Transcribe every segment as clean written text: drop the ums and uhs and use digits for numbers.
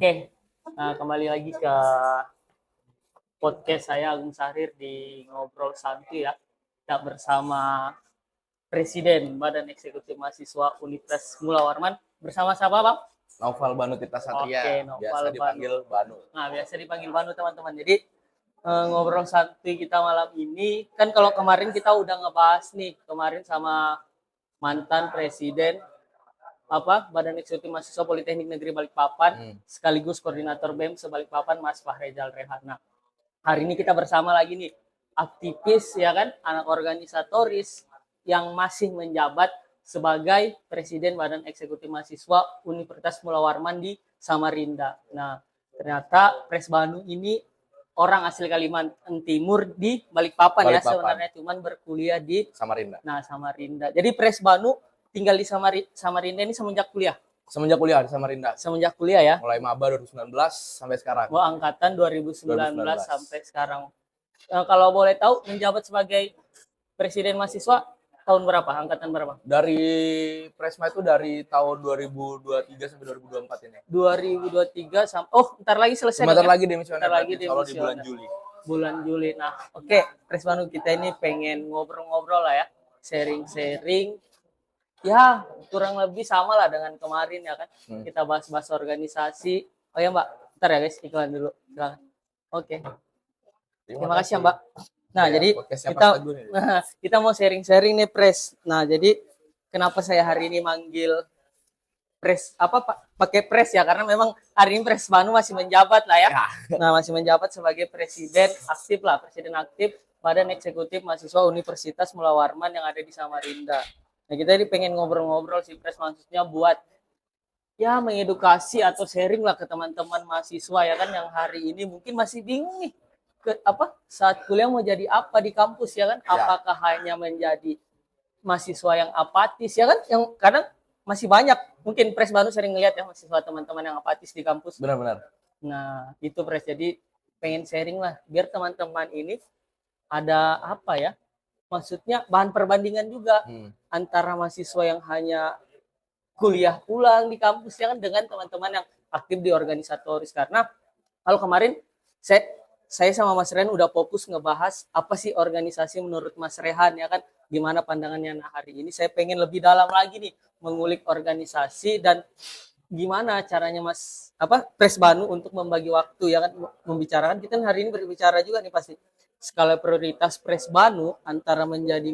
Oke, kembali lagi ke podcast saya Agung Sahrir di Ngobrol Santuy ya. Kita bersama Presiden Badan Eksekutif Mahasiswa Universitas Mula Warman. Bersama siapa, Bang? Naufal Banu Tirta Oke, Satria, biasa Noval Banu. dipanggil Banu. Nah, biasa dipanggil Banu, teman-teman. Jadi, ngobrol santuy kita malam ini, kan kalau kemarin kita udah ngebahas nih, kemarin sama mantan Presiden Badan Eksekutif Mahasiswa Politeknik Negeri Balikpapan sekaligus koordinator BEM Sebalikpapan Mas Fahrezal Rehan. Nah, hari ini kita bersama lagi nih aktivis ya kan, anak organisatoris yang masih menjabat sebagai Presiden Badan Eksekutif Mahasiswa Universitas Mula Warman di Samarinda. Nah, ternyata Pres Banu ini orang asli Kalimantan Timur di Balikpapan ya sebenarnya, cuman berkuliah di Samarinda. Nah, Samarinda. Jadi Pres Banu tinggal di Samarinda ini semenjak kuliah? Semenjak kuliah di Samarinda. Semenjak kuliah ya? Mulai maba 2019 sampai sekarang. Wah, angkatan 2019 sampai sekarang. Kalau boleh tahu, menjabat sebagai Presiden Mahasiswa tahun berapa? Angkatan berapa? Dari Presma itu dari tahun 2023 sampai 2024 ini. 2023 sampai ntar lagi selesai. Bentar lagi demisioner. Ntar lagi demisioner di bulan Juli. Bulan Juli. Nah, oke, Pres Banu kita ini pengen ngobrol-ngobrol lah ya. Sharing-sharing. Ya, kurang lebih sama lah dengan kemarin ya kan. Kita bahas-bahas organisasi. Oh ya, Mbak. Bentar ya guys, iklan dulu. Silakan. Oke. Terima kasih ya, Mbak. Nah, jadi kita mau sharing-sharing nih, Pres. Nah, jadi kenapa saya hari ini manggil Pres pakai Pres ya, karena memang hari ini Pres Banu masih menjabat lah ya. Nah, masih menjabat sebagai presiden aktif lah, presiden aktif Badan Eksekutif Mahasiswa Universitas Mula Warman yang ada di Samarinda. Nah, kita ini pengen ngobrol-ngobrol sih, Pres, maksudnya buat ya mengedukasi atau sharing lah ke teman-teman mahasiswa ya kan, yang hari ini mungkin masih bingung nih saat kuliah mau jadi apa di kampus ya kan, apakah hanya menjadi mahasiswa yang apatis ya kan, yang kadang masih banyak mungkin Pres Banu sering ngeliat ya mahasiswa teman-teman yang apatis di kampus. Benar-benar. Nah, itu Pres, jadi pengen sharing lah biar teman-teman ini ada maksudnya bahan perbandingan juga antara mahasiswa yang hanya kuliah pulang di kampus ya kan, dengan teman-teman yang aktif di organisatoris. Karena kalau kemarin saya sama Mas Rehan udah fokus ngebahas apa sih organisasi menurut Mas Rehan ya kan, gimana pandangannya. Nah, hari ini saya pengen lebih dalam lagi nih mengulik organisasi dan gimana caranya Pres Banu untuk membagi waktu ya kan, membicarakan. Kita hari ini berbicara juga nih pasti skala prioritas Pres Banu antara menjadi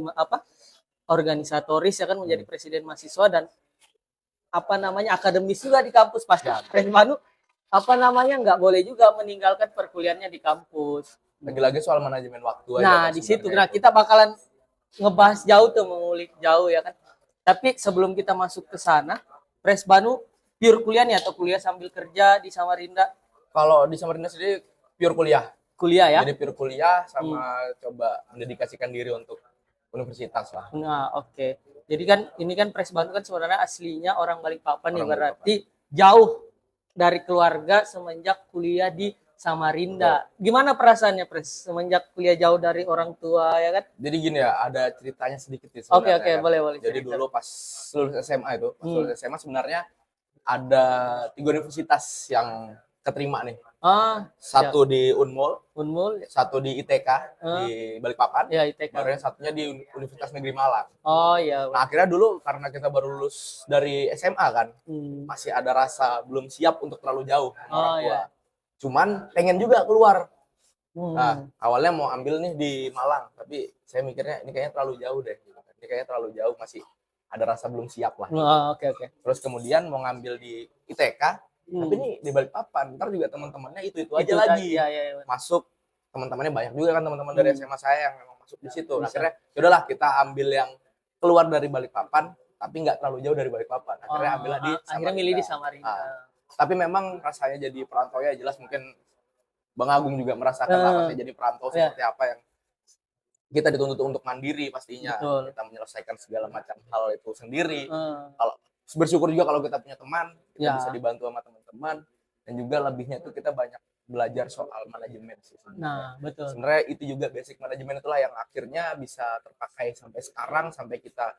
organisatoris ya kan, menjadi presiden mahasiswa dan akademis juga di kampus. Pasti Pres Banu nggak boleh juga meninggalkan perkuliahannya di kampus. Lagi-lagi soal manajemen waktu aja. Nah, di situ kita bakalan ngebahas jauh tuh, mengulik jauh ya kan. Tapi sebelum kita masuk ke sana, Pres Banu pure kuliah nih atau kuliah sambil kerja di Samarinda? Kalau di Samarinda sendiri pure kuliah. Kuliah ya? Jadi pure kuliah sama coba mendedikasikan diri untuk universitas lah. Nah, oke. Jadi kan ini kan Pres Banu kan sebenarnya aslinya orang Balikpapan nih, berarti jauh dari keluarga semenjak kuliah di Samarinda. Gimana perasaannya, Pres, semenjak kuliah jauh dari orang tua ya kan? Jadi gini ya, ada ceritanya sedikit sih Oke, sebenarnya. boleh. Jadi cerita. Dulu pas lulus SMA itu, lulus SMA sebenarnya ada 3 universitas yang keterima nih. Satu di Unmul, satu di ITK di Balikpapan, ya, ITK. Baru yang satunya di Universitas Negeri Malang. Oh iya. Nah, akhirnya dulu karena kita baru lulus dari SMA kan, masih ada rasa belum siap untuk terlalu jauh orang tua. Iya. Cuman pengen juga keluar. Nah, awalnya mau ambil nih di Malang, tapi saya mikirnya ini kayaknya terlalu jauh deh. Ini kayaknya terlalu jauh, masih ada rasa belum siap lah. Oke. Terus kemudian mau ngambil di ITK, tapi ini di Balikpapan, ntar juga teman-temannya itu aja lagi. Iya. Masuk teman-temannya banyak juga kan, teman-teman dari SMA saya yang memang masuk di situ. Akhirnya yaudahlah kita ambil yang keluar dari Balikpapan, tapi nggak terlalu jauh dari Balikpapan. Akhirnya ambillah di Samarinda. Akhirnya milih di Samarinda. Tapi memang rasanya jadi perantau ya jelas, mungkin Bang Agung juga merasakan rasanya jadi perantau seperti apa, yang kita dituntut untuk mandiri pastinya. Betul. Kita menyelesaikan segala macam hal itu sendiri. Kalau bersyukur juga kalau kita punya teman, kita bisa dibantu sama teman-teman, dan juga lebihnya itu kita banyak belajar soal manajemen sih sebenarnya. Nah, betul. Sebenarnya itu juga basic manajemen itulah yang akhirnya bisa terpakai sampai sekarang, sampai kita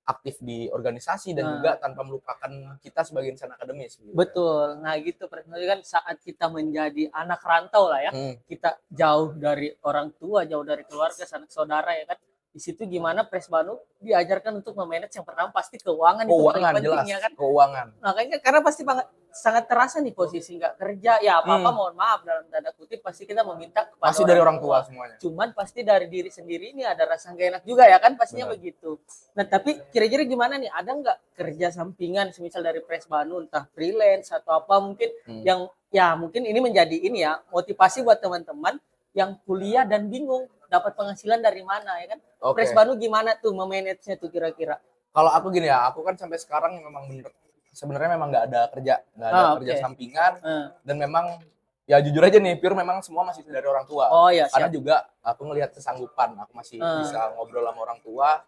aktif di organisasi dan juga tanpa melupakan kita sebagai insan akademis. Gitu. Betul. Nah gitu, kan saat kita menjadi anak rantau lah ya, kita jauh dari orang tua, jauh dari keluarga, sanak saudara ya kan. Di situ gimana Presbanu diajarkan untuk memanage yang pertama pasti keuangan itu paling penting jelas, ya kan. Keuangan. Makanya karena pasti sangat terasa nih posisi nggak kerja ya apa-apa mohon maaf dalam tanda kutip pasti kita meminta kepada pasti dari orang tua semuanya. Cuman pasti dari diri sendiri ini ada rasa gak enak juga ya kan pastinya begitu. Nah tapi kira-kira gimana nih, ada nggak kerja sampingan semisal dari Presbanu entah freelance atau apa mungkin yang ya mungkin ini menjadi ini ya motivasi buat teman-teman yang kuliah dan bingung dapat penghasilan dari mana ya kan. Presbanu gimana tuh memanage-nya tuh kira-kira? Kalau aku gini ya, aku kan sampai sekarang memang sebenarnya memang nggak ada kerja, kerja sampingan, dan memang ya jujur aja nih, pure memang semua masih dari orang tua. Karena juga aku ngelihat kesanggupan, aku masih bisa ngobrol sama orang tua,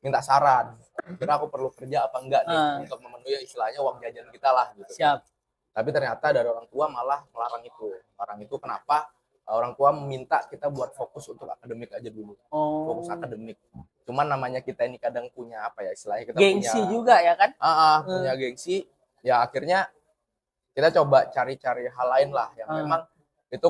minta saran, kira aku perlu kerja apa enggak nih untuk memenuhi istilahnya uang jajan kita lah. Gitu. Tapi ternyata dari orang tua malah melarang itu. Melarang itu kenapa? Orang tua meminta kita buat fokus untuk akademik aja dulu, fokus akademik. Cuman namanya kita ini kadang punya apa ya istilahnya kita gengsi punya juga ya kan? Punya gengsi. Ya akhirnya kita coba cari-cari hal lain lah yang memang itu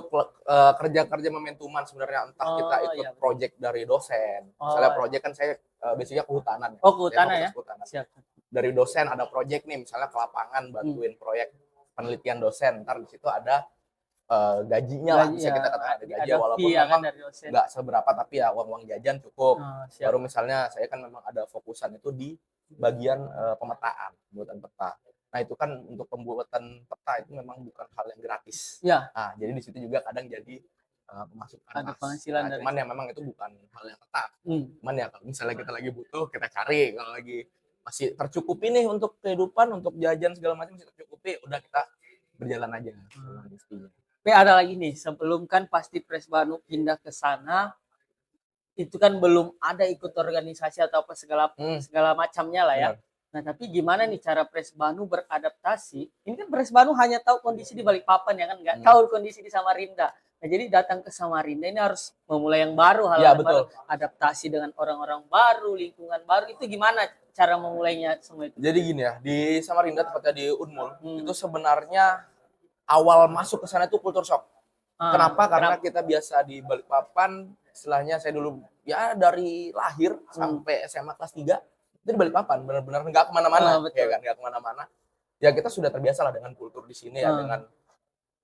kerja-kerja momentuman sebenarnya, entah kita ikut project dari dosen. Misalnya project kan saya basicnya kehutanan. Kehutanan ya. Siap. Dari dosen ada project nih, misalnya ke lapangan bantuin proyek penelitian dosen. Ntar di situ ada gajinya lah, bisa kita katakan ada gaji walaupun memang nggak seberapa tapi ya uang jajan cukup. Baru misalnya saya kan memang ada fokusan itu di bagian pemetaan, pembuatan peta. Nah itu kan untuk pembuatan peta itu memang bukan hal yang gratis. Nah jadi di situ juga kadang jadi pemasukan ada penghasilan dari cuman ya memang itu bukan hal yang tetap. Cuman ya kalau misalnya kita lagi butuh kita cari, kalau lagi masih tercukupi nih untuk kehidupan, untuk jajan segala macam masih tercukupi, udah kita berjalan aja. Tapi ada lagi nih, sebelum kan pasti Presbanu pindah ke sana, itu kan belum ada ikut organisasi atau apa segala macamnya lah ya. Nah tapi gimana nih cara Presbanu beradaptasi? Ini kan Presbanu hanya tahu kondisi di Balikpapan ya kan, nggak tahu kondisi di Samarinda. Nah jadi datang ke Samarinda ini harus memulai yang baru, hal baru, adaptasi dengan orang-orang baru, lingkungan baru. Itu gimana cara memulainya semua itu? Jadi gini ya, di Samarinda tepatnya di Unmul, itu sebenarnya awal masuk ke sana itu kultur shock. Kenapa? Karena kita biasa di Balikpapan, istilahnya saya dulu ya dari lahir sampai SMA kelas 3 itu di Balikpapan, benar-benar nggak kemana-mana, ya kan, nggak kemana-mana. Ya kita sudah terbiasa lah dengan kultur di sini ya, dengan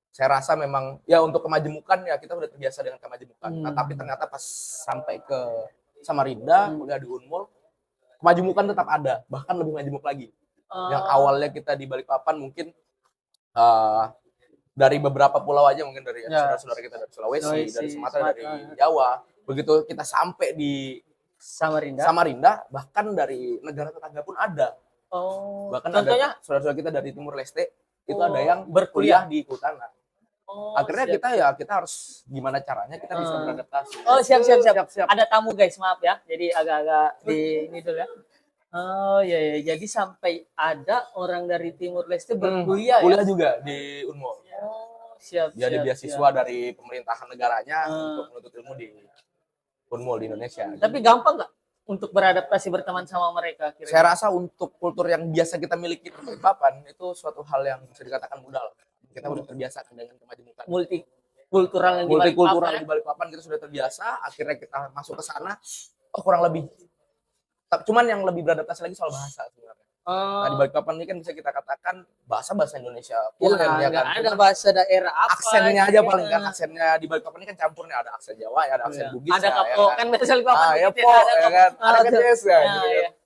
saya rasa memang ya untuk kemajemukan ya kita sudah terbiasa dengan kemajemukan. Nah tapi ternyata pas sampai ke Samarinda, kuliah di Unmul, kemajemukan tetap ada, bahkan lebih majemuk lagi. Yang awalnya kita di Balikpapan mungkin dari beberapa pulau aja, mungkin dari saudara-saudara kita dari Sulawesi, dari Sumatera, dari Jawa. Begitu kita sampai di Samarinda, bahkan dari negara tetangga pun ada. Bahkan contohnya ada saudara-saudara kita dari Timur Leste, itu ada yang berkuliah di Kehutanan. Akhirnya kita harus gimana caranya kita bisa beradaptasi. Siap. Ada tamu guys, maaf ya. Jadi agak-agak di ini dulu ya. Ya. Jadi sampai ada orang dari Timur Leste berkuliah kuliah juga di Unmul. Siap. Jadi beasiswa dari pemerintahan negaranya untuk menuntut ilmu di Unmul di Indonesia. Tapi gampang nggak untuk beradaptasi berteman sama mereka? Kira-kira? Saya rasa untuk kultur yang biasa kita miliki di Balikpapan itu suatu hal yang bisa dikatakan mudah. Kita sudah terbiasa dengan kemajemukan. Multikultural di Balikpapan kita sudah terbiasa. Akhirnya kita masuk ke sana, kurang lebih. Cuman yang lebih beradaptasi lagi soal bahasa sebenarnya. Nah di Balikpapan ini kan bisa kita katakan bahasa Indonesia. Nggak ada bahasa daerah apa. Aksennya aja paling kan, aksennya di Balikpapan ini kan campurnya ada aksen Jawa, ada aksen Bugis. Ada Kapo kan bahasa Balikpapan. Ada Keces ya.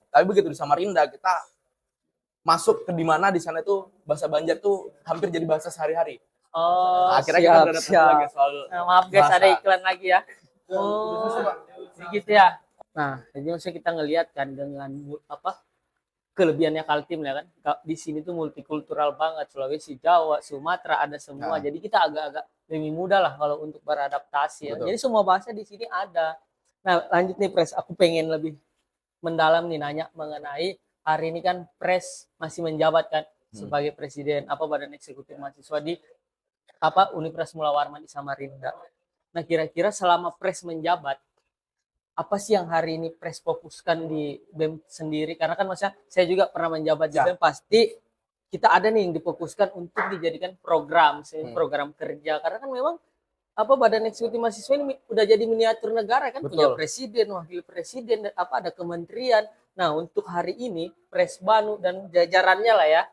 Tapi begitu di Samarinda kita masuk ke dimana di sana itu bahasa Banjar tuh hampir jadi bahasa sehari-hari. Akhirnya kita beradaptasi lagi soal maaf guys, ada iklan lagi ya. Sedikit ya. Nah, jadi maksudnya kita ngelihat kan dengan kelebihannya Kaltim ya kan. Di sini tuh multikultural banget, Sulawesi, Jawa, Sumatera ada semua. Jadi kita agak-agak lebih mudah lah kalau untuk beradaptasi ya. Jadi semua bahasa di sini ada. Nah, lanjut nih Pres, aku pengen lebih mendalam nih nanya mengenai hari ini kan Pres masih menjabat kan sebagai presiden Badan Eksekutif Mahasiswa di Universitas Mula Warman di Samarinda. Nah, kira-kira selama Pres menjabat apa sih yang hari ini Pres fokuskan di BEM sendiri? Karena kan maksudnya saya juga pernah menjabat di BEM, pasti kita ada nih yang difokuskan untuk dijadikan program kerja. Karena kan memang Badan Eksekutif Mahasiswa ini udah jadi miniatur negara kan, punya presiden, wakil presiden, dan ada kementerian. Nah, untuk hari ini Pres Banu dan jajarannya lah ya,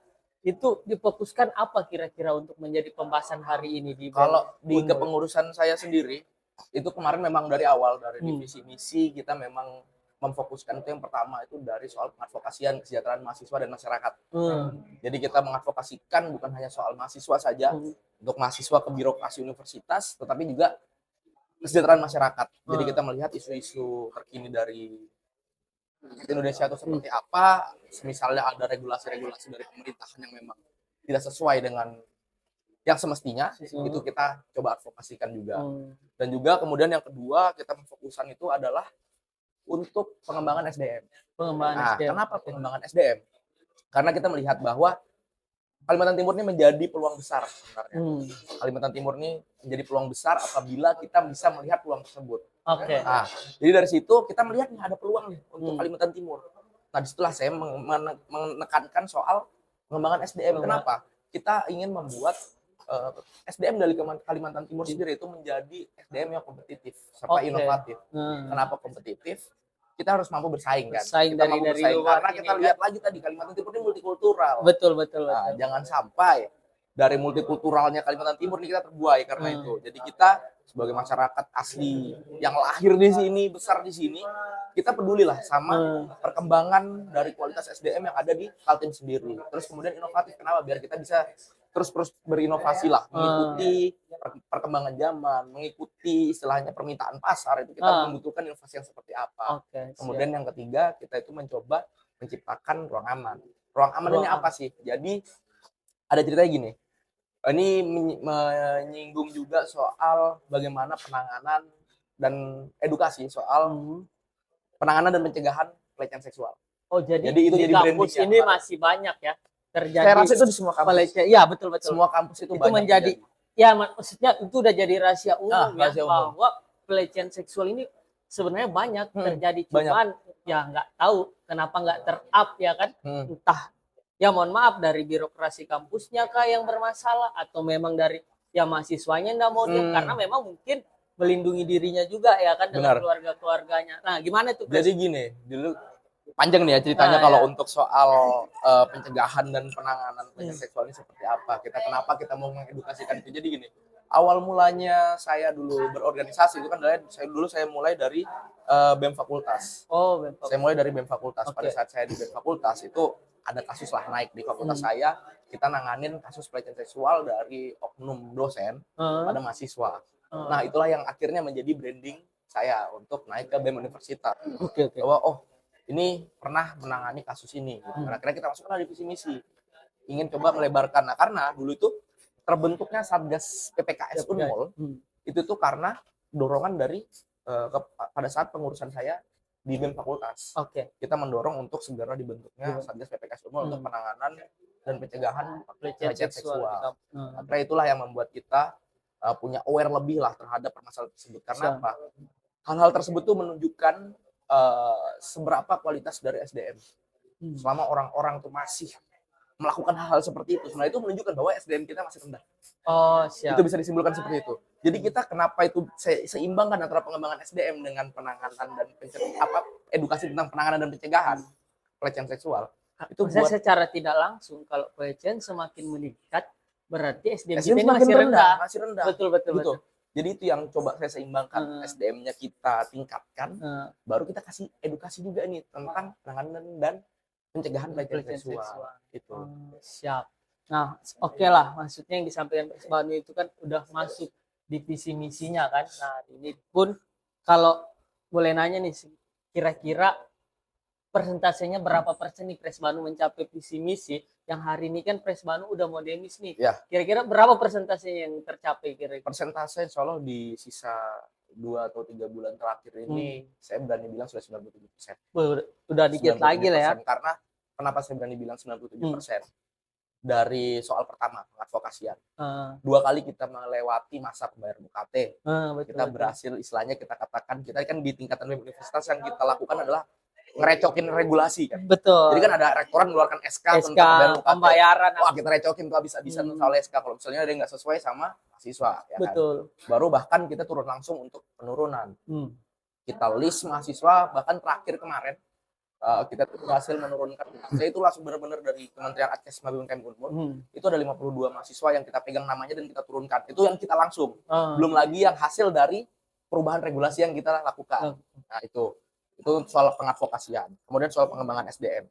itu difokuskan apa kira-kira untuk menjadi pembahasan hari ini di BEM? Kalau di kepengurusan saya sendiri, itu kemarin memang dari awal, dari divisi misi, kita memang memfokuskan itu yang pertama itu dari soal pengadvokasian kesejahteraan mahasiswa dan masyarakat. Jadi kita mengadvokasikan bukan hanya soal mahasiswa saja, untuk mahasiswa ke birokrasi universitas, tetapi juga kesejahteraan masyarakat. Jadi kita melihat isu-isu terkini dari Indonesia itu seperti apa, misalnya ada regulasi-regulasi dari pemerintahan yang memang tidak sesuai dengan yang semestinya, itu kita coba advokasikan juga. Dan juga kemudian yang kedua kita memfokuskan itu adalah untuk pengembangan SDM. Kenapa pengembangan SDM? Karena kita melihat bahwa Kalimantan Timur ini menjadi peluang besar sebenarnya. Kalimantan Timur ini menjadi peluang besar apabila kita bisa melihat peluang tersebut. Nah, jadi dari situ kita melihat nih ada peluang nih untuk Kalimantan Timur. Nah, disitulah saya menekankan soal pengembangan SDM. Kenapa? Kita ingin membuat SDM dari Kalimantan Timur sendiri itu menjadi SDM yang kompetitif serta inovatif. Kenapa kompetitif? Kita harus mampu bersaing kan. Kita mampu bersaing karena kita lihat lagi tadi Kalimantan Timur ini multikultural. Betul. Nah, jangan sampai dari multikulturalnya Kalimantan Timur ini kita terbuai karena itu. Jadi kita sebagai masyarakat asli yang lahir di sini, besar di sini, kita pedulilah sama perkembangan dari kualitas SDM yang ada di Kaltim sendiri. Terus kemudian inovatif, kenapa? Biar kita bisa terus berinovasi lah, mengikuti perkembangan zaman, mengikuti istilahnya permintaan pasar, itu kita membutuhkan inovasi yang seperti apa. Kemudian yang ketiga, kita itu mencoba menciptakan ruang aman. Ruang aman ini apa sih? Jadi ada ceritanya gini, ini menyinggung juga soal bagaimana penanganan dan edukasi soal penanganan dan pencegahan pelecehan seksual. Jadi itu di kampus ini masih banyak ya terjadi. Saya rasa itu di semua kampus. Ya, betul. Semua kampus itu banyak menjadi ya, maksudnya itu udah jadi rahasia umum bahwa pelecehan seksual ini sebenarnya banyak terjadi, cuman ya nggak tahu kenapa nggak ter-up ya kan. Entah ya mohon maaf dari birokrasi kampusnya kah yang bermasalah, atau memang dari ya mahasiswanya nggak mau diam karena memang mungkin melindungi dirinya juga ya kan dengan keluarga-keluarganya. Nah, gimana tuh? Jadi gini, dulu panjang nih ya ceritanya kalau untuk soal pencegahan dan penanganan pelecehan seksual ini seperti apa. Kenapa kita mau mengedukasikan itu. Jadi gini, awal mulanya saya dulu berorganisasi itu kan saya mulai dari BEM Fakultas. Saya mulai dari BEM Fakultas. Pada saat saya di BEM Fakultas itu ada kasus lah naik di fakultas saya, kita nanganin kasus pelecehan seksual dari oknum dosen pada mahasiswa. Nah, itulah yang akhirnya menjadi branding saya untuk naik ke BEM Universitas. Bahwa ini pernah menangani kasus ini. Akhirnya kita masukkan divisi misi. Ingin coba melebarkan. Nah, karena dulu itu terbentuknya Satgas PPKS Unmul, itu tuh karena dorongan dari pada saat pengurusan saya di BEM Fakultas. Kita mendorong untuk segera dibentuknya Satgas PPKS Unmul untuk penanganan dan pencegahan pelecehan seksual. Akhirnya itulah yang membuat kita punya aware lebih lah terhadap permasalahan tersebut. Karena apa? Hal-hal tersebut tuh menunjukkan seberapa kualitas dari SDM. Selama orang-orang tuh masih melakukan hal-hal seperti itu, sebenarnya itu menunjukkan bahwa SDM kita masih rendah. Itu bisa disimpulkan seperti itu. Jadi kita kenapa itu seimbangkan antara pengembangan SDM dengan penanganan dan edukasi tentang penanganan dan pencegahan pelecehan seksual. Itu buat secara tidak langsung kalau pelecehan semakin meningkat berarti SDM kita ini masih rendah. Betul. Jadi itu yang coba saya seimbangkan, SDM-nya kita tingkatkan, baru kita kasih edukasi juga nih tentang penanganan dan pencegahan pelecehan seksual. Itu. Siap. Nah, lah, maksudnya yang disampaikan Pres Banu itu kan udah masuk divisi misinya kan. Nah, ini pun kalau boleh nanya nih, kira-kira persentasenya berapa persen nih Pres Banu mencapai visi misi? Yang hari ini kan Pres Banu udah mau demis nih. Kira-kira berapa persentasenya yang tercapai kira-kira? Persentase insya Allah di sisa 2 atau 3 bulan terakhir ini saya berani bilang sudah 97%. Udah dikit lagi lah ya. Karena kenapa saya berani bilang 97%? dari soal pertama pengadvokasian. 2 kali kita melewati masa pembayar UKT. Kita berhasil istilahnya kita katakan, kita kan di tingkatan universitas yang kita lakukan adalah ngerecokin regulasi kan. Betul. Jadi kan ada rektorat mengeluarkan SK tentang pembayaran. Wah, kita recokin tuh habis-habisan soal SK kalau misalnya ada yang nggak sesuai sama mahasiswa. Ya betul. Kan? Baru bahkan kita turun langsung untuk penurunan. Kita list mahasiswa, bahkan terakhir kemarin kita berhasil menurunkan. Saya itu langsung benar-benar dari Kementerian Adkes BEM Unmul. Itu ada 52 mahasiswa yang kita pegang namanya dan kita turunkan. Itu yang kita langsung. Belum lagi yang hasil dari perubahan regulasi yang kita lakukan. Nah, itu soal pengadvokasian. Kemudian soal pengembangan SDM.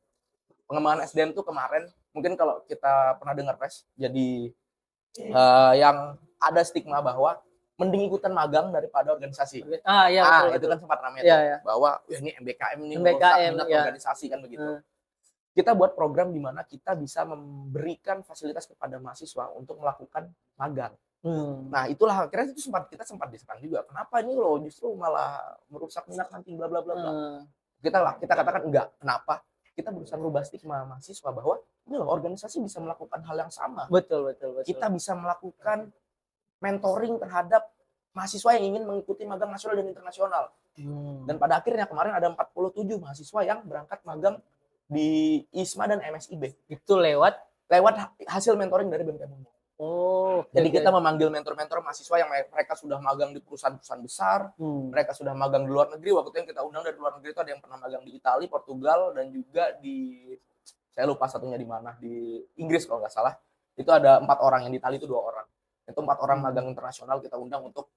Pengembangan SDM itu kemarin mungkin kalau kita pernah dengar Pres, jadi yang ada stigma bahwa mending ikutan magang daripada organisasi. Iya, itu kan sempat ramai bahwa ini MBKM ini merusak minat organisasi kan begitu. Kita buat program di mana kita bisa memberikan fasilitas kepada mahasiswa untuk melakukan magang. Nah, itulah akhirnya itu kita sempat diserang juga. Kenapa ini loh justru malah merusak minat nanti bla bla bla bla. Kita katakan enggak. Kenapa? Kita berusaha merubah stigma mahasiswa bahwa ini loh organisasi bisa melakukan hal yang sama. Betul. Kita bisa melakukan mentoring terhadap mahasiswa yang ingin mengikuti magang nasional dan internasional. Dan pada akhirnya kemarin ada 47 mahasiswa yang berangkat magang di ISMA dan MSIB. Itu lewat hasil mentoring dari BEM Unmul. Jadi kita memanggil mentor-mentor mahasiswa yang mereka sudah magang di perusahaan-perusahaan besar, mereka sudah magang di luar negeri. Waktu itu yang kita undang dari luar negeri itu ada yang pernah magang di Italia, Portugal, dan juga saya lupa satunya di mana, di Inggris kalau nggak salah. Itu ada 4 orang, yang di Italia itu 2 orang. Itu 4 orang magang internasional kita undang untuk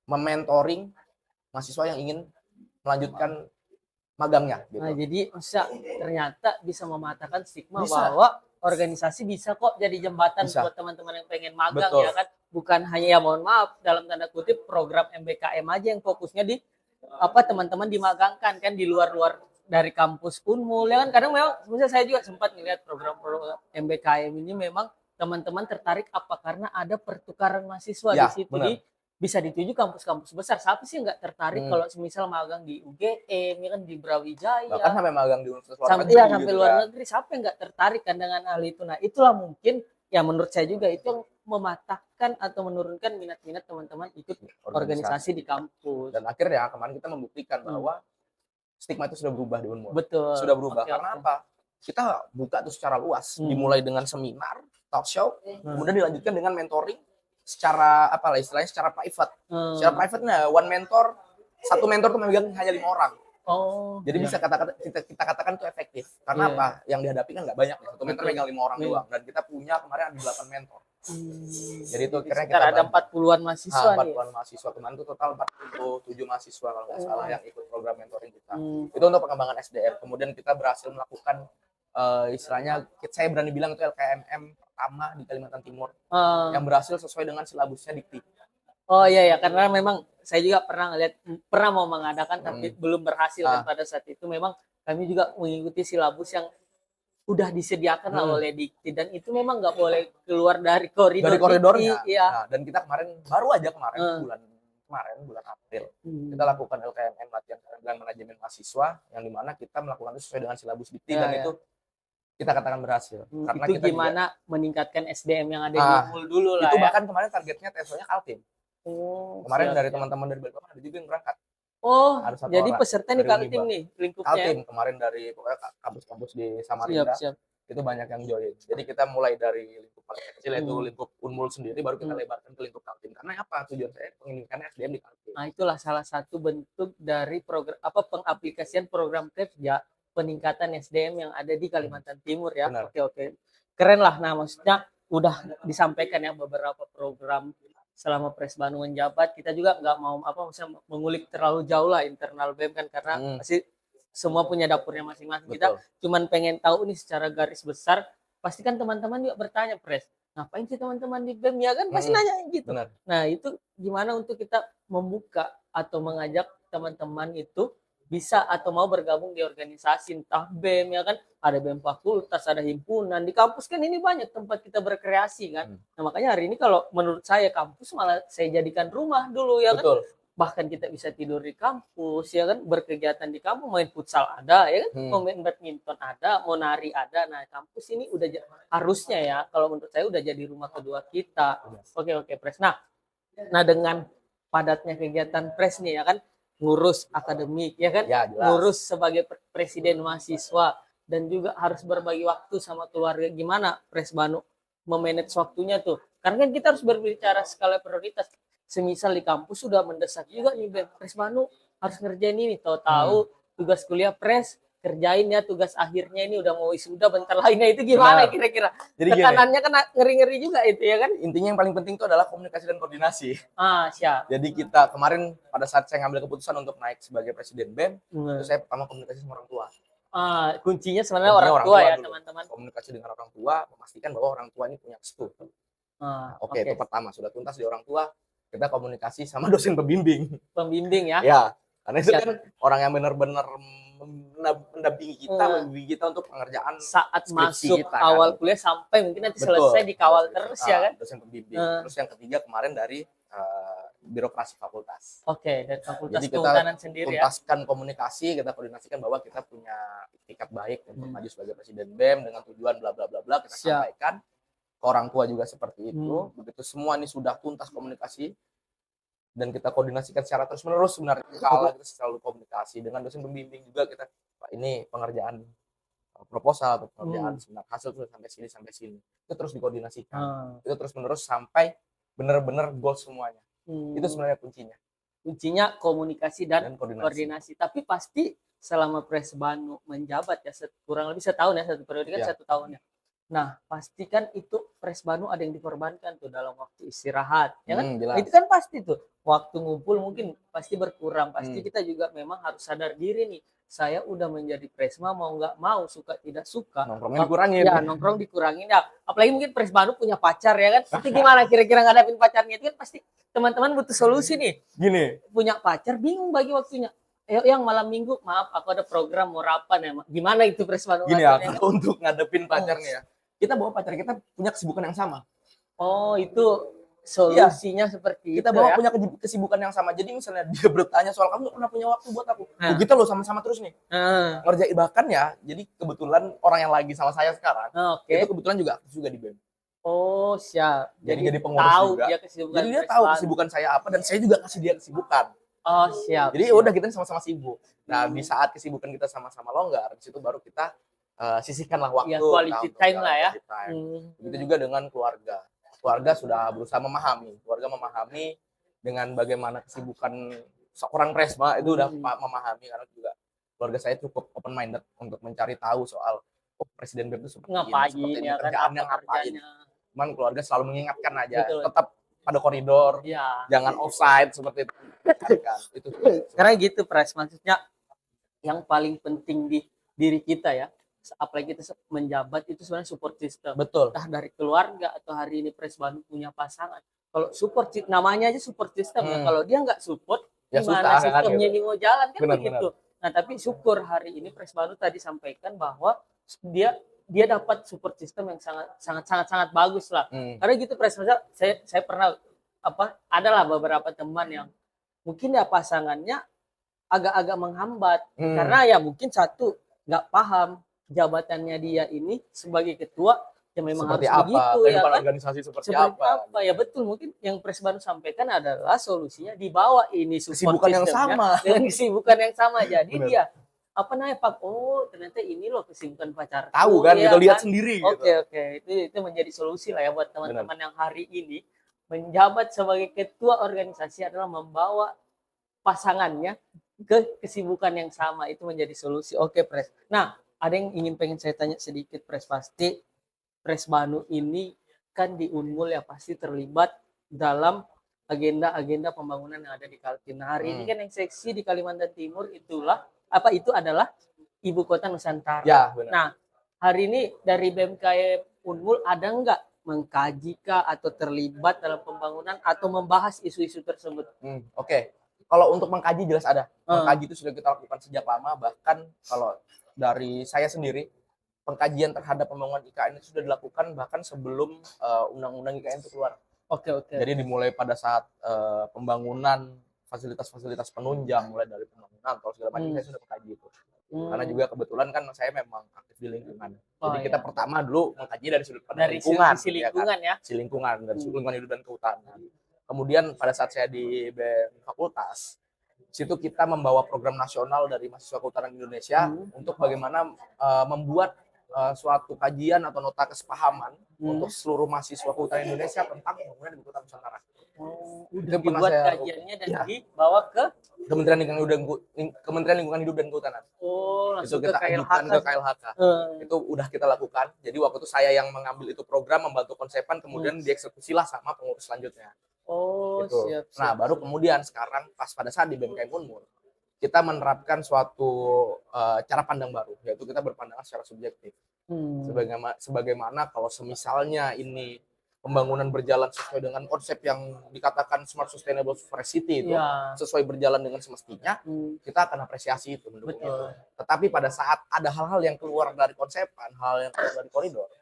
mementoring mahasiswa yang ingin melanjutkan magangnya. Gitu. Nah, jadi ternyata bisa mematahkan stigma bahwa organisasi bisa kok jadi jembatan buat teman-teman yang pengen magang. Betul. Ya kan, bukan hanya mohon maaf dalam tanda kutip program MBKM aja yang fokusnya di teman-teman dimagangkan kan di luar dari kampus Unmul ya kan. Kadang memang misalnya saya juga sempat melihat program MBKM ini memang teman-teman tertarik karena ada pertukaran mahasiswa di situ. Bisa dituju kampus-kampus besar. Siapa sih nggak tertarik kalau misal magang di UGM, ya kan di Brawijaya. Bahkan sampai magang di universitas luar negeri. Sampai luar negeri. Siapa yang nggak tertarik kan dengan hal itu? Nah, itulah mungkin ya menurut saya juga itu yang mematahkan atau menurunkan minat-minat teman-teman ikut organisasi di kampus. Dan akhirnya kemarin kita membuktikan bahwa stigma itu sudah berubah di Unmul. Betul. Sudah berubah. Karena apa? Kita buka itu secara luas. Dimulai dengan seminar, talk show, kemudian dilanjutkan dengan mentoring secara istilahnya secara private. Secara private one mentor, satu mentor tuh memegang hanya 5 orang. Jadi bisa kita katakan itu efektif. Karena apa? Yang dihadapi kan nggak banyak. Satu mentor megang 5 orang doang. Dan kita punya kemarin ada 8 mentor. Jadi itu kira kita ada 40-an mahasiswa 40-an mahasiswa. Kemarin itu total 47 mahasiswa kalau nggak salah yang ikut program mentoring kita. Itu untuk pengembangan SDM. Kemudian kita berhasil melakukan istilahnya saya berani bilang itu LKMM pertama di Kalimantan Timur yang berhasil sesuai dengan silabusnya Dikti. Iya karena memang saya juga pernah mau mengadakan tapi belum berhasil kan pada saat itu. Memang kami juga mengikuti silabus yang udah disediakan oleh Dikti dan itu memang nggak boleh keluar dari koridornya. Nah, dan kita baru aja bulan April kita lakukan LKMM latihan keterampilan manajemen mahasiswa yang dimana kita melakukan itu sesuai dengan silabus Dikti dan itu kita katakan berhasil. Karena itu kita gimana meningkatkan SDM yang ada di Unmul dulu lah. Itu bahkan kemarin targetnya TSO-nya Kaltim. Kemarin dari teman-teman dari Balikpapan ada juga yang berangkat. Jadi peserta nih Kaltim nih lingkupnya. Kaltim kemarin dari pokoknya kampus-kampus di Samarinda. Itu banyak yang join. Jadi kita mulai dari lingkup paling kecil yaitu lingkup Unmul sendiri baru kita lebarkan ke lingkup Kaltim. Karena apa? Tujuan saya menginginkan SDM di Kaltim. Nah, itulah salah satu bentuk dari program pengaplikasian program kerja peningkatan SDM yang ada di Kalimantan Timur ya. Oke. Keren lah. Nah, maksudnya udah disampaikan ya beberapa program selama Pres Bandung menjabat. Kita juga nggak mau misalnya mengulik terlalu jauh lah internal BEM kan karena pasti semua punya dapurnya masing-masing. Kita cuman pengen tahu nih secara garis besar. Pasti kan teman-teman juga bertanya, Pres, ngapain sih teman-teman di BEM ya kan? Pasti nanya gitu. Nah, itu gimana untuk kita membuka atau mengajak teman-teman itu bisa atau mau bergabung di organisasi entah BEM ya kan, ada BEM fakultas, ada himpunan di kampus kan ini banyak tempat kita berkreasi kan. Nah makanya hari ini kalau menurut saya kampus malah saya jadikan rumah dulu ya kan. bahkan kita bisa tidur di kampus, ya kan, berkegiatan di kampus, main futsal ada, ya kan, mau main badminton ada, mau nari ada. Nah, kampus ini udah harusnya ya, kalau menurut saya udah jadi rumah kedua kita. Oke, Pres. Nah, dengan padatnya kegiatan Pres nih ya kan, ngurus akademik ya kan, Ya, jelas. ngurus sebagai presiden mahasiswa, dan juga harus berbagi waktu sama keluarga. Gimana Pres Banu memanage waktunya tuh? Karena kan kita harus berbicara skala prioritas. Semisal di kampus sudah mendesak juga nih Pres Banu harus ngerjain ini, tahu-tahu tugas kuliah Pres kerjain ya tugas akhirnya ini udah mau wisuda bentar lagi. Nah, itu gimana kira-kira? Jadi tekanannya kan ngeri-ngeri juga itu ya kan. Intinya yang paling penting itu adalah komunikasi dan koordinasi. Siap. Jadi kita kemarin pada saat saya ngambil keputusan untuk naik sebagai presiden BEM, itu saya pertama komunikasi sama orang tua. Kuncinya sebenarnya orang tua ya dulu. Teman-teman. Komunikasi dengan orang tua, memastikan bahwa orang tua ini punya restu. Oke, itu pertama, sudah tuntas di orang tua, kita komunikasi sama dosen pembimbing. Pembimbing ya? Ya, karena itu kan orang yang benar-benar mendampingi kita, membimbing kita untuk pengerjaan saat masuk kita, awal kuliah sampai mungkin nanti selesai dikawal terus ya kan? Dosen pembimbing. Terus yang ketiga kemarin dari birokrasi fakultas. Oke, dari fakultas Jadi kita kehutanan sendiri tuntaskan komunikasi, kita koordinasikan bahwa kita punya itikat baik untuk maju sebagai presiden BEM dengan tujuan bla bla bla bla, kita sampaikan ke orang tua juga seperti itu. Begitu semua ini sudah tuntas komunikasi dan kita koordinasikan secara terus menerus, sebenarnya kita selalu komunikasi dengan dosen pembimbing juga. Kita Pak, ini pengerjaan proposal atau pengerjaan sebenarnya hasil sampai sini itu terus dikoordinasikan, itu terus menerus sampai benar-benar goal semuanya. Itu sebenarnya kuncinya komunikasi dan koordinasi. Tapi pasti selama Pres Banu menjabat ya kurang lebih setahun ya, satu periode kan 1 tahun ya. Nah, pastikan itu Pres Banu ada yang dikorbankan tuh dalam waktu istirahat, ya kan? Nah, itu kan pasti tuh waktu ngumpul mungkin pasti berkurang. Pasti kita juga memang harus sadar diri nih. Saya udah menjadi Presma, mau nggak mau, suka tidak suka, nongkrongnya dikurangin. Ya, nongkrong dikurangin ya. Apalagi mungkin Pres Banu punya pacar ya kan? Itu gimana kira-kira ngadapin pacarnya? Itu kan pasti teman-teman butuh solusi nih. Gini, punya pacar bingung bagi waktunya. Yang malam minggu, maaf aku ada program mau rapan ya. Gimana itu Pres Banu? Gini ya, kalau untuk ngadepin pacarnya ya, kita bawa pacar kita punya kesibukan yang sama. Oh, itu solusinya seperti kita itu bawa ya? punya kesibukan yang sama. Jadi misalnya dia bertanya soal kamu pernah punya waktu buat aku, kita loh sama-sama terus nih ngerjain. Bahkan ya, jadi kebetulan orang yang lagi sama saya sekarang itu kebetulan juga aktif juga di BEM. Oh, siap. Jadi pengurus juga. Jadi dia tahu kesibukan saya apa dan saya juga kasih dia kesibukan. Oh, siap. Jadi udah kita sama-sama sibuk. Nah, di saat kesibukan kita sama-sama longgar, di situ baru kita sisihkanlah waktu, quality time lah ya. Begitu juga dengan keluarga. Keluarga sudah berusaha memahami. Keluarga memahami dengan bagaimana kesibukan seorang Presma itu udah memahami, karena juga keluarga saya cukup open minded untuk mencari tahu soal presiden BEM itu seperti ini kerjaannya ngapain. Cuman keluarga selalu mengingatkan aja, tetap pada koridor, jangan offside seperti itu. Itu karena gitu Pres, maksudnya yang paling penting di diri kita ya, apalagi kita menjabat itu sebenarnya support system. Betul. Entah dari keluarga atau hari ini Pres Banu punya pasangan. Kalau support, namanya aja support system ya. Kalau dia nggak support, ya gimana sistemnya ini mau jalan kan begitu. Nah, tapi syukur hari ini Pres Banu tadi sampaikan bahwa dia dapat support system yang sangat bagus lah. Karena gitu Pres, saya pernah adalah beberapa teman yang mungkin ya pasangannya agak-agak menghambat karena ya mungkin satu nggak paham jabatannya dia ini sebagai ketua ya memang seperti harus begitu ya kan, organisasi seperti apa ya. Betul, mungkin yang Pres Banu sampaikan adalah solusinya dibawa ini support kesibukan yang sama dengan kesibukan yang sama. Jadi dia Pak, oh ternyata ini loh kesibukan pacar tahu kan, ya, gitu, lihat sendiri oke. Itu menjadi solusi lah ya buat teman-teman yang hari ini menjabat sebagai ketua organisasi adalah membawa pasangannya ke kesibukan yang sama. Itu menjadi solusi. Oke Pres. Nah, ada yang pengen saya tanya sedikit Pres. Pasti Pres Banu ini kan di Unmul ya, pasti terlibat dalam agenda-agenda pembangunan yang ada di Kaltim. Nah, hari ini kan yang seksi di Kalimantan Timur itu adalah Ibu Kota Nusantara. Ya, benar. Nah, hari ini dari BMKM Unmul ada nggak mengkaji atau terlibat dalam pembangunan atau membahas isu-isu tersebut? Oke. Kalau untuk mengkaji jelas ada. Mengkaji itu sudah kita lakukan sejak lama. Bahkan kalau dari saya sendiri, pengkajian terhadap pembangunan IKN itu sudah dilakukan bahkan sebelum undang-undang IKN itu keluar. Oke. Jadi dimulai pada saat pembangunan fasilitas-fasilitas penunjang mulai dari pembangunan atau segala macam saya sudah mengkaji itu. Karena juga kebetulan kan saya memang aktif di lingkungan. Jadi kita pertama dulu mengkaji dari sudut pandang lingkungan, sisi lingkungan ya. Si lingkungan dari sudut lingkungan hidup dan kehutanan. Kemudian pada saat saya di BEM Fakultas, situ kita membawa program nasional dari mahasiswa kehutanan Indonesia untuk bagaimana membuat suatu kajian atau nota kesepahaman untuk seluruh mahasiswa kehutanan Indonesia tentang pembangunan di Kehutanan Nusantara. Udah dibuat kajiannya dan dibawa ke Kementerian Lingkungan Hidup dan Kehutanan. Langsung itu kita ajukan ke KLHK. Itu udah kita lakukan. Jadi waktu itu saya yang mengambil itu program, membantu konsepan, kemudian dieksekusilah sama pengurus selanjutnya. Gitu. Siap. Nah, baru kemudian sekarang pada saat di BMKM Unmul, kita menerapkan suatu cara pandang baru, yaitu kita berpandangan secara subjektif. Sebagaimana kalau semisalnya ini pembangunan berjalan sesuai dengan konsep yang dikatakan Smart Sustainable Forest City itu sesuai berjalan dengan semestinya, kita akan apresiasi itu, mendukung itu. Tetapi pada saat ada hal-hal yang keluar dari konsepan, hal yang keluar dari koridor,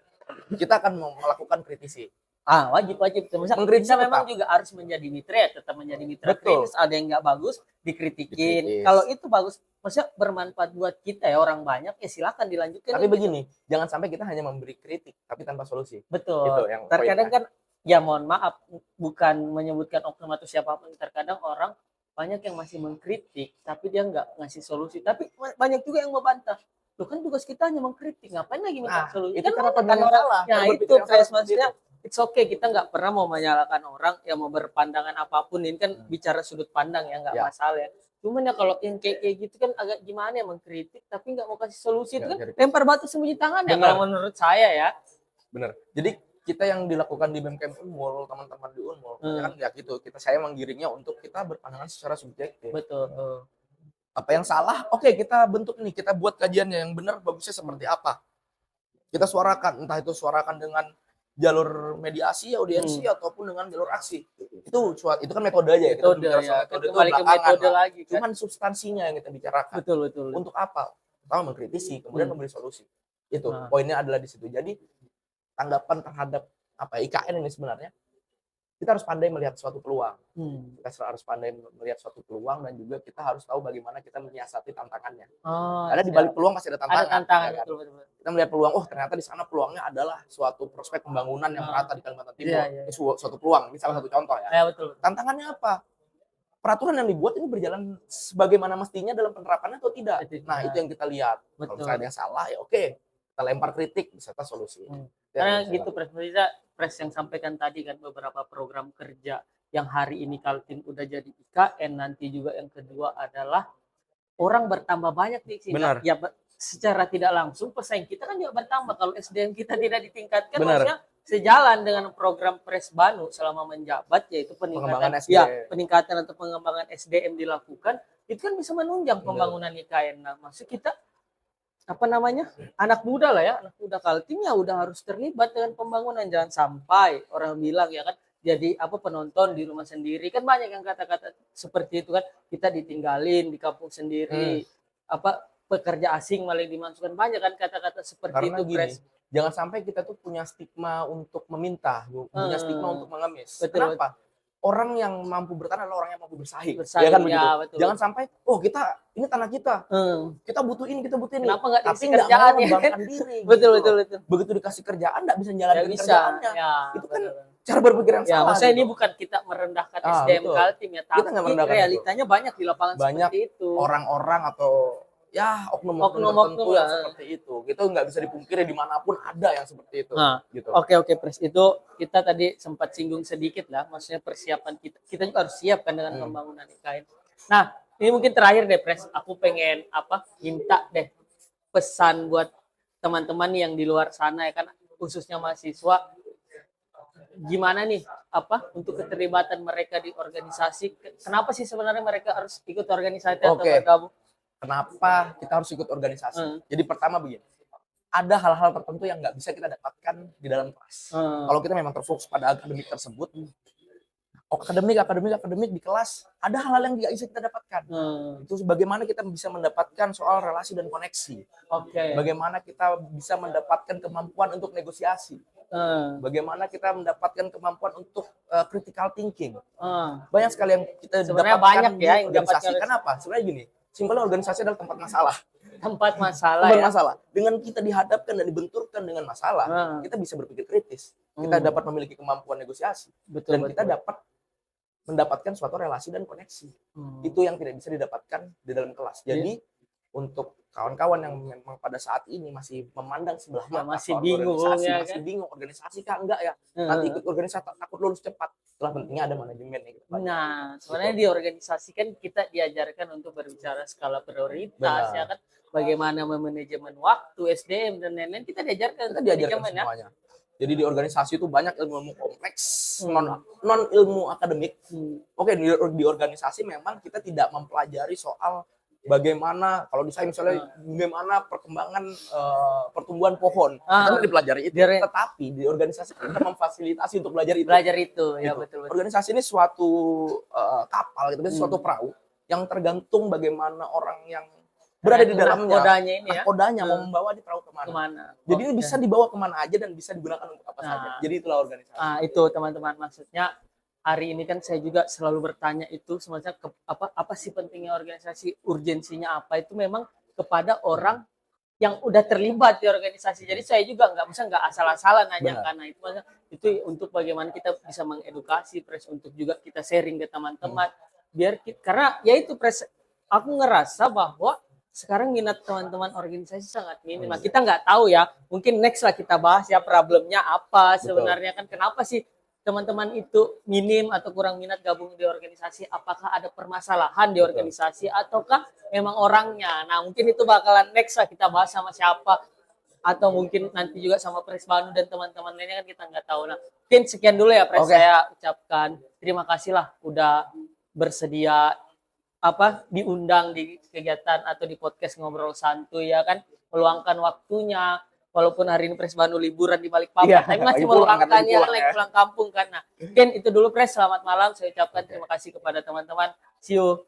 kita akan melakukan kritisi. Wajib. Kita memang juga harus menjadi mitra, tetap menjadi mitra kritis. Ada yang nggak bagus, dikritikin. Kalau itu bagus, maksudnya bermanfaat buat kita ya orang banyak, ya silakan dilanjutkan. Tapi begini, jangan sampai kita hanya memberi kritik, tapi tanpa solusi. Betul. Itu yang terkadang kan, ya mohon maaf, bukan menyebutkan oknum atau siapapun. Terkadang orang banyak yang masih mengkritik, tapi dia nggak ngasih solusi. Tapi banyak juga yang membantah. Loh kan tugas kita hanya mengkritik, ngapain lagi minta solusi? Itu karena pandangan salah. Nah itu maksudnya. It's okay, kita nggak pernah mau menyalahkan orang yang mau berpandangan apapun. Ini kan bicara sudut pandang ya, nggak masalah ya. Cuman ya kalau yang kayak gitu kan agak gimana ya, mengkritik tapi nggak mau kasih solusi, itu kan lempar batu sembunyi tangan ya kalau menurut saya ya. Bener. Jadi kita yang dilakukan di BMKM Unmul, teman-teman di Unmul, kan ya gitu. Saya menggiringnya untuk kita berpandangan secara subjektif. Betul. Apa yang salah? Oke, kita bentuk nih, kita buat kajiannya yang benar, bagusnya seperti apa. Kita suarakan, entah itu suarakan dengan jalur mediasi, audiensi, ataupun dengan jalur aksi. Itu kan metode aja ya. Kita metode itu metode lagi kan. Cuman substansinya yang kita bicarakan. Betul. Untuk apa? Pertama mengkritisi, kemudian memberi solusi. Itu poinnya adalah di situ. Jadi tanggapan terhadap IKN ini sebenarnya, kita harus pandai melihat suatu peluang. Kita harus pandai melihat suatu peluang, dan juga kita harus tahu bagaimana kita menyiasati tantangannya. Karena di balik peluang pasti ada tantangan. Ada tantangan, ya kan? betul. Kita melihat peluang, ternyata di sana peluangnya adalah suatu prospek pembangunan yang merata di Kalimantan Timur. Ini suatu peluang, ini salah satu contoh ya. Betul. Tantangannya apa? Peraturan yang dibuat ini berjalan sebagaimana mestinya dalam penerapannya atau tidak. Nah, itu yang kita lihat. Kalau misalnya ada yang salah, ya oke. Kita lempar kritik beserta solusi. Karena gitu, Pres yang sampaikan tadi kan, beberapa program kerja yang hari ini Kaltim udah jadi IKN, nanti juga yang kedua adalah orang bertambah banyak di sini. Benar. Ya secara tidak langsung pesaing kita kan juga bertambah. Kalau SDM kita tidak ditingkatkan, maksudnya sejalan dengan program Pres Banu selama menjabat, yaitu peningkatan atau pengembangan SDM dilakukan, itu kan bisa menunjang pembangunan IKN. Nah, maksud kita anak muda lah ya, anak muda Kaltim ya udah harus terlibat dengan pembangunan. Jangan sampai orang bilang ya kan, jadi penonton di rumah sendiri. Kan banyak yang kata-kata seperti itu kan, kita ditinggalin di kampung sendiri, pekerja asing malah dimasukkan, banyak kan kata-kata seperti itu. Jangan sampai kita tuh punya stigma untuk meminta, punya stigma untuk mengemis. Betul. Kenapa? Orang yang mampu bertahan adalah orang yang mampu bersaing. Ya kan begitu. Betul. Jangan sampai, ini tanah kita. Kita butuh ini. Kenapa nggak tapi nggak mau mengembangkan diri. Betul. Begitu dikasih kerjaan, nggak bisa jalankan kerjaannya. Itu kan betul. Cara berpikir yang salah. Maksudnya ini bukan kita merendahkan SDM Kaltim ya, tapi realitanya banyak di lapangan seperti itu. Orang-orang atau oknum-oknum tertentu yang seperti itu. Itu nggak bisa dipungkiri, dimanapun ada yang seperti itu. Gitu. Oke, Pres. Itu kita tadi sempat singgung sedikit lah, maksudnya persiapan kita juga harus siap kan dengan pembangunan IKN. Nah, ini mungkin terakhir deh, Pres. Aku pengen minta deh pesan buat teman-teman yang di luar sana ya kan, khususnya mahasiswa. Gimana nih untuk keterlibatan mereka di organisasi? Kenapa sih sebenarnya mereka harus ikut organisasi atau bergabung? Kenapa kita harus ikut organisasi? Jadi pertama begini, ada hal-hal tertentu yang nggak bisa kita dapatkan di dalam kelas. Kalau kita memang terfokus pada akademik tersebut, akademik di kelas ada hal-hal yang nggak bisa kita dapatkan. Itu bagaimana kita bisa mendapatkan soal relasi dan koneksi. Bagaimana kita bisa mendapatkan kemampuan untuk negosiasi. Bagaimana kita mendapatkan kemampuan untuk critical thinking. Banyak sekali yang kita sebenarnya dapatkan banyak di ya yang organisasi. Kenapa? Sebenarnya gini, simpelnya organisasi adalah tempat masalah. Tempat masalah Tempat ya. masalah. Dengan kita dihadapkan dan dibenturkan dengan masalah, kita bisa berpikir kritis. Kita dapat memiliki kemampuan negosiasi. Dan kita dapat mendapatkan suatu relasi dan koneksi. Itu yang tidak bisa didapatkan di dalam kelas. Jadi untuk kawan-kawan yang memang pada saat ini masih memandang sebelah mata, masih bingung organisasi, ya, masih bingung organisasi kah enggak ya, nanti ikut organisasi takut lulus cepat. Itulah pentingnya ada manajemen. Nah, sebenarnya di organisasi kan kita diajarkan untuk berbicara skala prioritas, ya kan, bagaimana memanajemen waktu, SDM dan lain-lain, kita diajarkan semuanya. Jadi di organisasi itu banyak ilmu kompleks, non ilmu akademik. Oke, di organisasi memang kita tidak mempelajari soal bagaimana, kalau di saya misalnya bagaimana perkembangan pertumbuhan pohon, kita dipelajari itu. Tetapi di organisasi kita memfasilitasi untuk belajar itu. Ya betul. Organisasi ini suatu kapal, gitu, suatu perahu yang tergantung bagaimana orang yang berada di dalamnya, kodanya mau membawa di perahu kemana. Jadi ini bisa dibawa kemana aja dan bisa digunakan untuk apa saja. Jadi itulah organisasi. Itu teman-teman, maksudnya hari ini kan saya juga selalu bertanya itu sebenarnya apa sih pentingnya organisasi, urgensinya apa, itu memang kepada orang yang udah terlibat di organisasi. Jadi saya juga nggak asal-asalan nanya, karena itu untuk bagaimana kita bisa mengedukasi Pres, untuk juga kita sharing ke teman-teman, biar karena ya itu Pres, aku ngerasa bahwa sekarang minat teman-teman organisasi sangat minim. Kita nggak tahu ya, mungkin next lah kita bahas ya problemnya apa sebenarnya. Kan kenapa sih teman-teman itu minim atau kurang minat gabung di organisasi? Apakah ada permasalahan di organisasi ataukah memang orangnya? Nah, mungkin itu bakalan next lah kita bahas sama siapa, atau mungkin nanti juga sama Pres Banu dan teman-teman lainnya, kan kita nggak tahu. Nah, mungkin sekian dulu ya Pres, saya ucapkan terima kasih lah udah bersedia diundang di kegiatan atau di podcast Ngobrol Santuy, ya kan, meluangkan waktunya walaupun hari ini Pres Banu liburan di Balikpapan, tapi masih meluangkan ya, lagi pulang kampung kan. Nah, mungkin itu dulu Pres, selamat malam, saya ucapkan terima kasih kepada teman-teman, see you.